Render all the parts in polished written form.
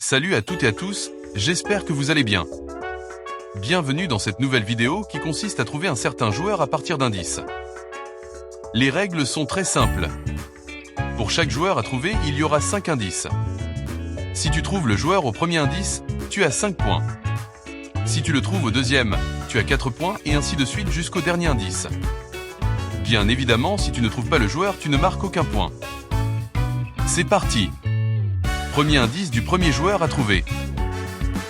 Salut à toutes et à tous, j'espère que vous allez bien. Bienvenue dans cette nouvelle vidéo qui consiste à trouver un certain joueur à partir d'indices. Les règles sont très simples. Pour chaque joueur à trouver, il y aura 5 indices. Si tu trouves le joueur au premier indice, tu as 5 points. Si tu le trouves au deuxième, tu as 4 points et ainsi de suite jusqu'au dernier indice. Bien évidemment, si tu ne trouves pas le joueur, tu ne marques aucun point. C'est parti! Premier indice du premier joueur à trouver.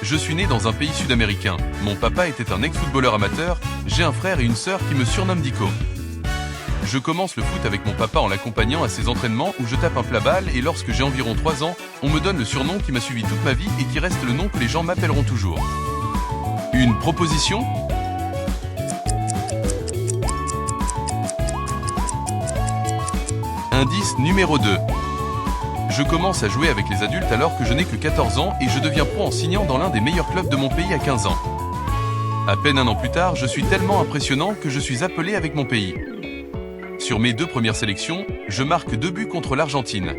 Je suis né dans un pays sud-américain. Mon papa était un ex-footballeur amateur. J'ai un frère et une sœur qui me surnomment Dico. Je commence le foot avec mon papa en l'accompagnant à ses entraînements où je tape un plat-balle et lorsque j'ai environ 3 ans, on me donne le surnom qui m'a suivi toute ma vie et qui reste le nom que les gens m'appelleront toujours. Une proposition ? Indice numéro 2. Je commence à jouer avec les adultes alors que je n'ai que 14 ans et je deviens pro en signant dans l'un des meilleurs clubs de mon pays à 15 ans. À peine un an plus tard, je suis tellement impressionnant que je suis appelé avec mon pays. Sur mes 2 premières sélections, je marque 2 buts contre l'Argentine.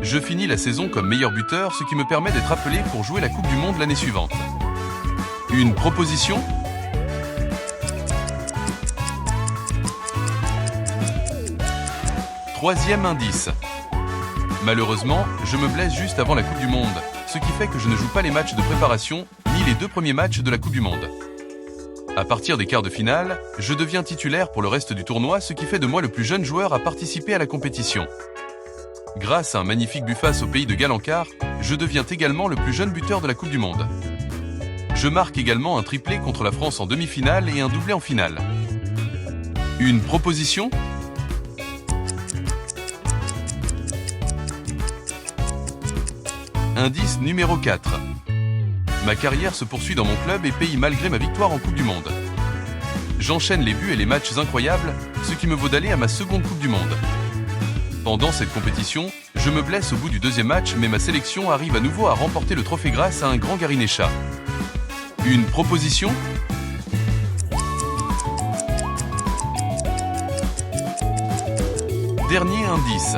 Je finis la saison comme meilleur buteur, ce qui me permet d'être appelé pour jouer la Coupe du Monde l'année suivante. Une proposition ? Troisième indice. Malheureusement, je me blesse juste avant la Coupe du Monde, ce qui fait que je ne joue pas les matchs de préparation, ni les 2 premiers matchs de la Coupe du Monde. À partir des quarts de finale, je deviens titulaire pour le reste du tournoi, ce qui fait de moi le plus jeune joueur à participer à la compétition. Grâce à un magnifique but face au pays de Galles-en-Quart, je deviens également le plus jeune buteur de la Coupe du Monde. Je marque également un triplé contre la France en demi-finale et un doublé en finale. Une proposition ? Indice numéro 4. Ma carrière se poursuit dans mon club et paye malgré ma victoire en Coupe du Monde. J'enchaîne les buts et les matchs incroyables, ce qui me vaut d'aller à ma seconde Coupe du Monde. Pendant cette compétition, je me blesse au bout du 2e match, mais ma sélection arrive à nouveau à remporter le trophée grâce à un grand Gary Néchat. Une proposition ? Dernier indice.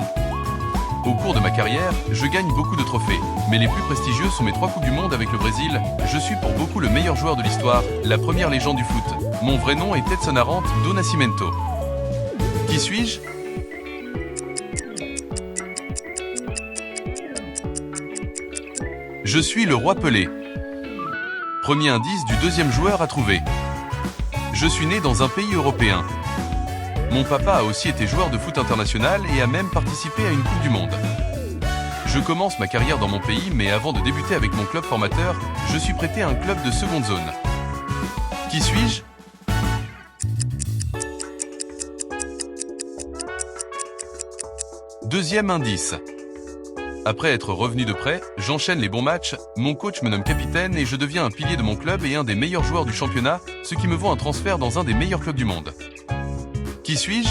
Au cours de ma carrière, je gagne beaucoup de trophées, mais les plus prestigieux sont mes 3 Coupes du Monde avec le Brésil. Je suis pour beaucoup le meilleur joueur de l'histoire, la première légende du foot. Mon vrai nom est Edson Arantes do Nascimento. Qui suis-je ? Je suis le roi Pelé. Premier indice du 2e joueur à trouver. Je suis né dans un pays européen. Mon papa a aussi été joueur de foot international et a même participé à une Coupe du Monde. Je commence ma carrière dans mon pays, mais avant de débuter avec mon club formateur, je suis prêté à un club de seconde zone. Qui suis-je ? Deuxième indice. Après être revenu de prêt, j'enchaîne les bons matchs, mon coach me nomme capitaine et je deviens un pilier de mon club et un des meilleurs joueurs du championnat, ce qui me vaut un transfert dans un des meilleurs clubs du monde. Qui suis-je ?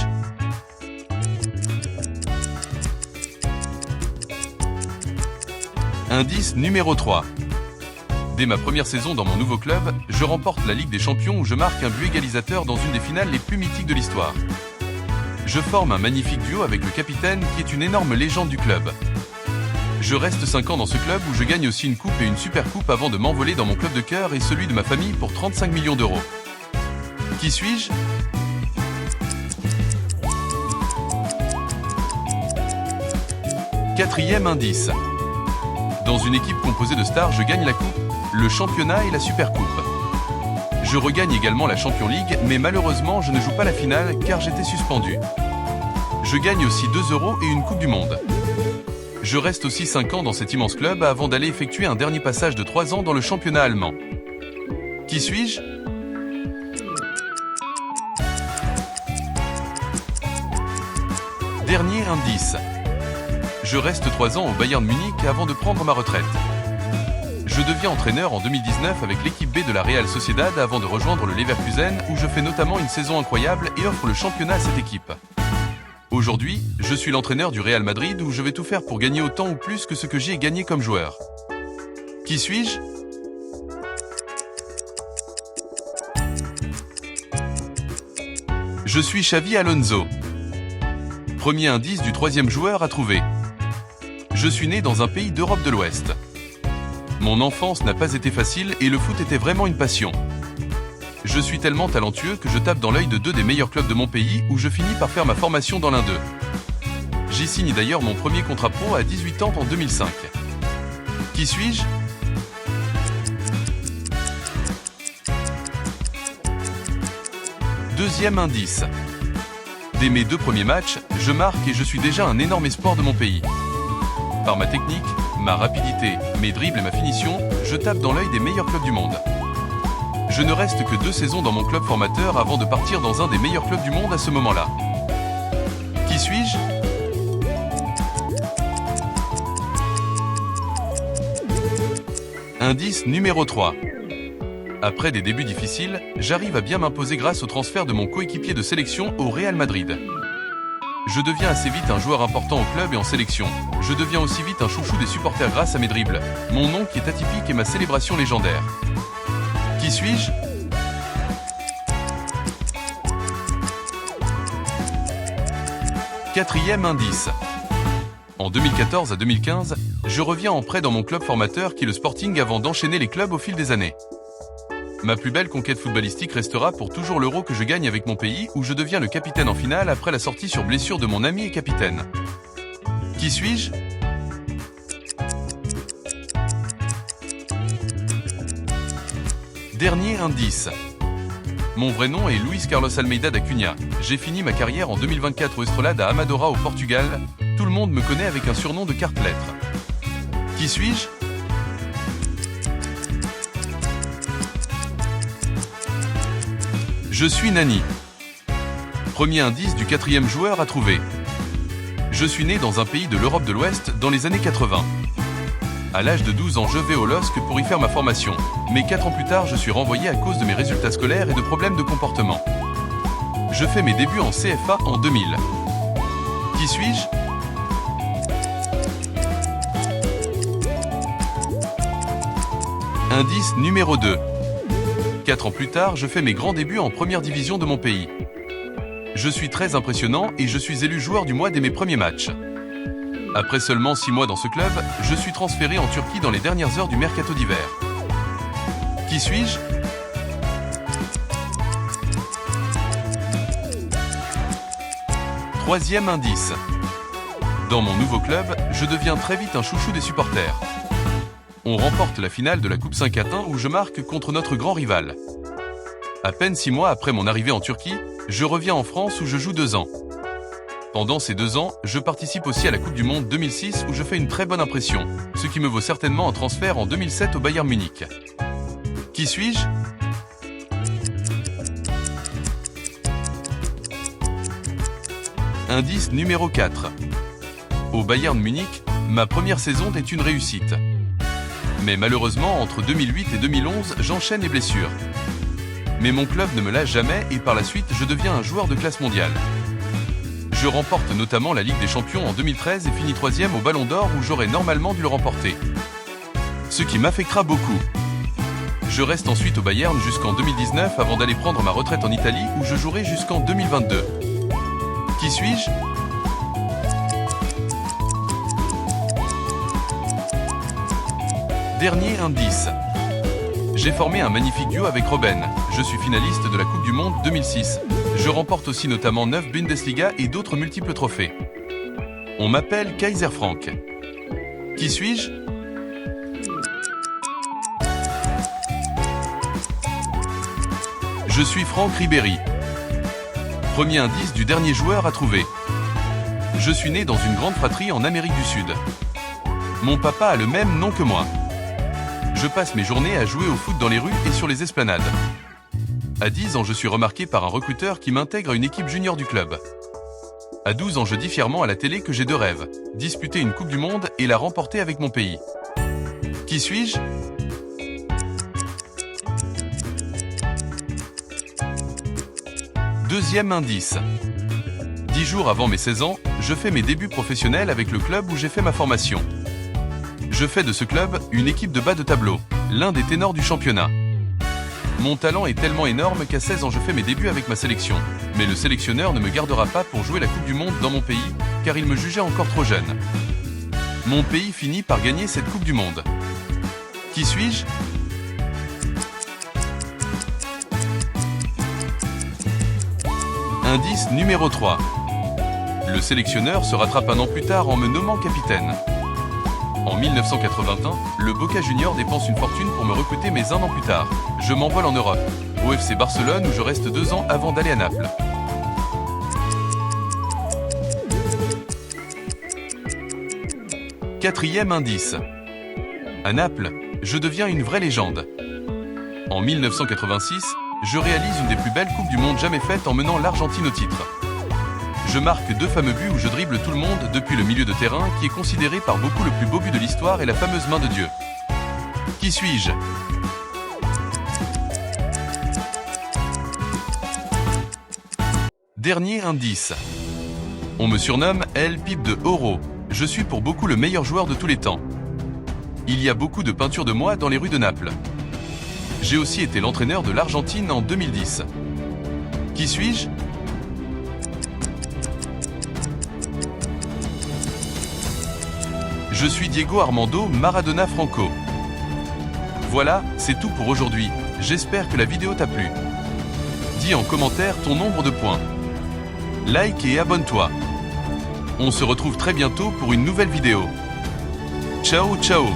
Indice numéro 3. Dès ma première saison dans mon nouveau club, je remporte la Ligue des Champions où je marque un but égalisateur dans une des finales les plus mythiques de l'histoire. Je forme un magnifique duo avec le capitaine qui est une énorme légende du club. Je reste 5 ans dans ce club où je gagne aussi une coupe et une super coupe avant de m'envoler dans mon club de cœur et celui de ma famille pour 35 millions d'euros. Qui suis-je ? Quatrième indice. Dans une équipe composée de stars, je gagne la coupe, le championnat et la super coupe. Je regagne également la Champions League, mais malheureusement je ne joue pas la finale car j'étais suspendu. Je gagne aussi 2 euros et une Coupe du Monde. Je reste aussi 5 ans dans cet immense club avant d'aller effectuer un dernier passage de 3 ans dans le championnat allemand. Qui suis-je ? Dernier indice. Je reste 3 ans au Bayern Munich avant de prendre ma retraite. Je deviens entraîneur en 2019 avec l'équipe B de la Real Sociedad avant de rejoindre le Leverkusen où je fais notamment une saison incroyable et offre le championnat à cette équipe. Aujourd'hui, je suis l'entraîneur du Real Madrid où je vais tout faire pour gagner autant ou plus que ce que j'y ai gagné comme joueur. Qui suis-je ? Je suis Xavi Alonso. Premier indice du 3e joueur à trouver. Je suis né dans un pays d'Europe de l'Ouest. Mon enfance n'a pas été facile et le foot était vraiment une passion. Je suis tellement talentueux que je tape dans l'œil de deux des meilleurs clubs de mon pays où je finis par faire ma formation dans l'un d'eux. J'y signe d'ailleurs mon premier contrat pro à 18 ans en 2005. Qui suis-je ? Deuxième indice. Dès mes 2 premiers matchs, je marque et je suis déjà un énorme espoir de mon pays. Par ma technique, ma rapidité, mes dribbles et ma finition, je tape dans l'œil des meilleurs clubs du monde. Je ne reste que 2 saisons dans mon club formateur avant de partir dans un des meilleurs clubs du monde à ce moment-là. Qui suis-je ? Indice numéro 3. Après des débuts difficiles, j'arrive à bien m'imposer grâce au transfert de mon coéquipier de sélection au Real Madrid. Je deviens assez vite un joueur important au club et en sélection. Je deviens aussi vite un chouchou des supporters grâce à mes dribbles, mon nom qui est atypique et ma célébration légendaire. Qui suis-je ? Quatrième indice. En 2014 à 2015, je reviens en prêt dans mon club formateur qui est le Sporting avant d'enchaîner les clubs au fil des années. Ma plus belle conquête footballistique restera pour toujours l'Euro que je gagne avec mon pays où je deviens le capitaine en finale après la sortie sur blessure de mon ami et capitaine. Qui suis-je ? Dernier indice. Mon vrai nom est Luis Carlos Almeida da Cunha. J'ai fini ma carrière en 2024 au Estrelade à Amadora au Portugal. Tout le monde me connaît avec un surnom de carte-lettre. Qui suis-je ? Je suis Nani. Premier indice du 4e joueur à trouver. Je suis né dans un pays de l'Europe de l'Ouest dans les années 80. À l'âge de 12 ans, je vais au LOSC pour y faire ma formation. Mais 4 ans plus tard, je suis renvoyé à cause de mes résultats scolaires et de problèmes de comportement. Je fais mes débuts en CFA en 2000. Qui suis-je ? Indice numéro 2. 4 ans plus tard, je fais mes grands débuts en première division de mon pays. Je suis très impressionnant et je suis élu joueur du mois dès mes premiers matchs. Après seulement 6 mois dans ce club, je suis transféré en Turquie dans les dernières heures du mercato d'hiver. Qui suis-je ? Troisième indice. Dans mon nouveau club, je deviens très vite un chouchou des supporters. On remporte la finale de la Coupe 5-1 où je marque contre notre grand rival. À peine 6 mois après mon arrivée en Turquie, je reviens en France où je joue 2 ans. Pendant ces 2 ans, je participe aussi à la Coupe du Monde 2006 où je fais une très bonne impression, ce qui me vaut certainement un transfert en 2007 au Bayern Munich. Qui suis-je ? Indice numéro 4. Au Bayern Munich, ma première saison est une réussite. Mais malheureusement, entre 2008 et 2011, j'enchaîne les blessures. Mais mon club ne me lâche jamais et par la suite, je deviens un joueur de classe mondiale. Je remporte notamment la Ligue des Champions en 2013 et finis 3e au Ballon d'Or où j'aurais normalement dû le remporter. Ce qui m'affectera beaucoup. Je reste ensuite au Bayern jusqu'en 2019 avant d'aller prendre ma retraite en Italie où je jouerai jusqu'en 2022. Qui suis-je ? Dernier indice. J'ai formé un magnifique duo avec Robben. Je suis finaliste de la Coupe du Monde 2006. Je remporte aussi notamment 9 Bundesliga et d'autres multiples trophées. On m'appelle Kaiser Frank. Qui suis-je ? Je suis Franck Ribéry. Premier indice du dernier joueur à trouver. Je suis né dans une grande fratrie en Amérique du Sud. Mon papa a le même nom que moi. Je passe mes journées à jouer au foot dans les rues et sur les esplanades. À 10 ans, je suis remarqué par un recruteur qui m'intègre à une équipe junior du club. À 12 ans, je dis fièrement à la télé que j'ai 2 rêves, disputer une Coupe du Monde et la remporter avec mon pays. Qui suis-je ? Deuxième indice. 10 jours avant mes 16 ans, je fais mes débuts professionnels avec le club où j'ai fait ma formation. Je fais de ce club une équipe de bas de tableau, l'un des ténors du championnat. Mon talent est tellement énorme qu'à 16 ans je fais mes débuts avec ma sélection. Mais le sélectionneur ne me gardera pas pour jouer la Coupe du Monde dans mon pays, car il me jugeait encore trop jeune. Mon pays finit par gagner cette Coupe du Monde. Qui suis-je? Indice numéro 3. Le sélectionneur se rattrape un an plus tard en me nommant capitaine. En 1981, le Boca Junior dépense une fortune pour me recruter, mais un an plus tard, je m'envole en Europe, au FC Barcelone, où je reste 2 ans avant d'aller à Naples. Quatrième indice. À Naples, je deviens une vraie légende. En 1986, je réalise une des plus belles coupes du monde jamais faites en menant l'Argentine au titre. Je marque 2 fameux buts où je dribble tout le monde depuis le milieu de terrain, qui est considéré par beaucoup le plus beau but de l'histoire et la fameuse main de Dieu. Qui suis-je? Dernier indice. On me surnomme El Pipe de Oro. Je suis pour beaucoup le meilleur joueur de tous les temps. Il y a beaucoup de peintures de moi dans les rues de Naples. J'ai aussi été l'entraîneur de l'Argentine en 2010. Qui suis-je? Je suis Diego Armando Maradona Franco. Voilà, c'est tout pour aujourd'hui. J'espère que la vidéo t'a plu. Dis en commentaire ton nombre de points. Like et abonne-toi. On se retrouve très bientôt pour une nouvelle vidéo. Ciao ciao.